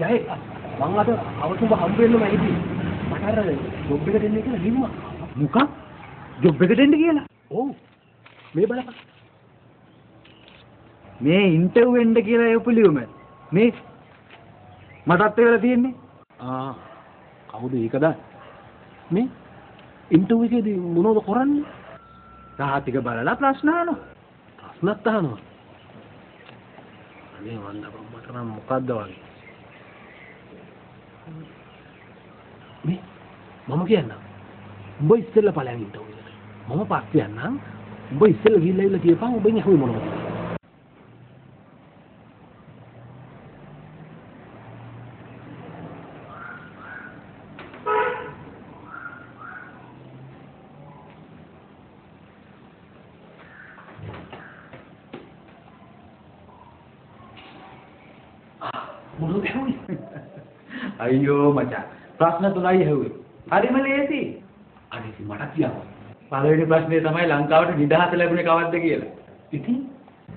ජය මං අද අවතුඹ හම්බ වෙන්නම හිටියේ. මට අර ජොබ් එකට එන්න කියලා කිව්වා. මොකක්? ජොබ් එකට එන්න කියලා? ඔව්. මේ බලපන්. මේ ඉන්ටර්විව් එන්න කියලා යොපුලියුම. මේ මටත් ඒවලා තියෙන්නේ. කවුද ඒකද? මේ ඉන්ටර්විව් එකේදී මොනවද කරන්නේ? සාහිතික බලලා ප්‍රශ්න අහනවා. ප්‍රශ්නත් අහනවා. අනේ වන්දපම් මට නම් මොකද්ද වගේ. මේ මම කියන්නම්. උඹ ඉස්සෙල්ලා ඵලයන් ඉන්ටර්විව් එකට. මම පස්සේ යන්නම්. උඹ ඉස්සෙල්ලා ගිහිල්ලා ඉල්ල කියපන් උඹෙන් අහුවේ මොනවද? මොනවද ඇහුවේ? අයියෝ මචං. ප්‍රශ්න 3යි ඇහුවේ. හරිම ලේසි. අනේ මට කියන්න. පළවෙනි ප්‍රශ්නේ තමයි ලංකාවට නිදහස ලැබුණේ කවද්ද කියලා.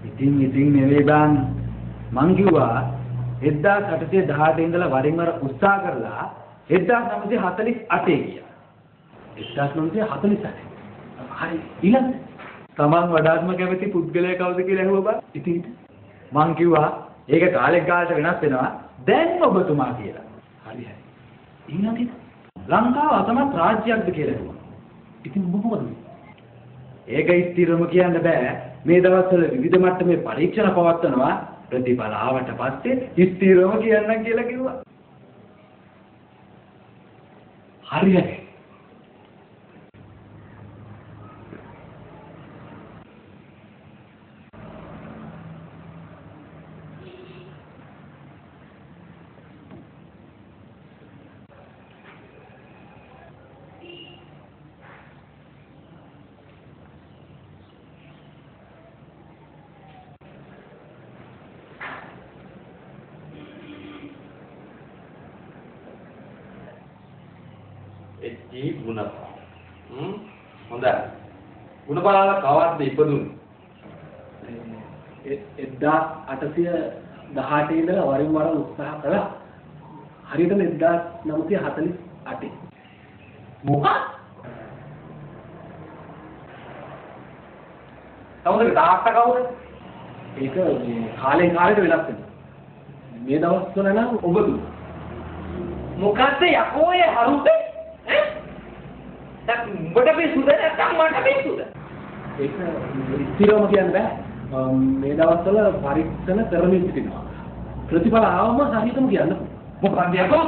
ඉතින් නෙවෙයි බං. මං කිව්වා 1818 ඉඳලා වරින් වර උත්සාහ කරලා 1948 කියලා. 1948. හරි. ඊළඟ තමන් වඩාත්ම කැමති පුද්ගලයා කවුද කියලා ඇහුවා බං. ඉතින් මං කිව්වා ඒක කාලෙක කාලට වෙනස් වෙනවා. දැන් ඔබතුමා කියලා. හරි. ඊළඟට ලංකාව අසමත් රාජ්‍යයක්ද කියලා ඇහුවා. ඉතින් ඔබ මොකද? ඒක ස්ථිරම කියන්න බෑ. මේ දවස්වල විවිධ මට්ටමේ පරීක්ෂණ පවත්වනවා. ප්‍රතිඵල ආවට පස්සේ ස්ථිරම කියන්නම් කියලා කිව්වා. හරියට. එච්චි ගුණප. හොඳයි. ගුණපාල කවද්ද ඉපදුනේ? 1818 ඉඳලා වරින් වර උත්සාහ කළා. හරියටම 1948. මොකක්? තවද තාත්තා කවුද? ඒක මේ කාලෙන් කාලෙට වෙනස් වෙනවා. මේ දවස්වල නම් ඔබ මොකද්ද යකෝ ඒ හරුද? දැන් උඹට පිස්සුද නැත්නම් මට පිස්සුද? ඒක ස්ථිරවම කියන්න බෑ. මේ දවස්වල පරීක්ෂණ කරමින් සිටිනවා. ප්‍රතිඵල ආවම හරියටම කියන්න. මොකක්ද යකෝ?